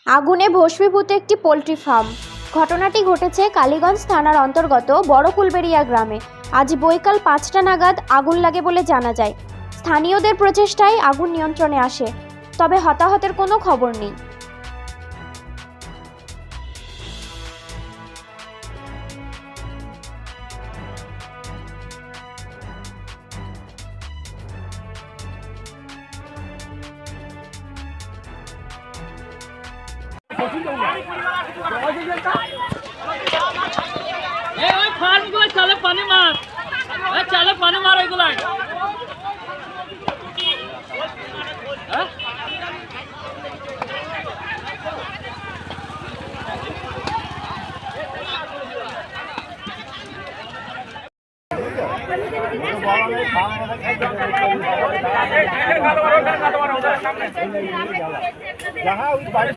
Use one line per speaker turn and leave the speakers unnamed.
আগুনে ভস্মীভূত একটি পোলট্রি ফার্ম। ঘটনাটি ঘটেছে কালীগঞ্জ থানার অন্তর্গত বড়কুলবেড়িয়া গ্রামে। আজ বৈকাল 5টা নাগাদ আগুন লাগে বলে জানা যায়। স্থানীয়দের প্রচেষ্টায় আগুন নিয়ন্ত্রণে আসে, তবে হতাহতের কোনো খবর নেই।
ফার্মগুলো চালে পানি মার, চালে পানি মার এগুলো।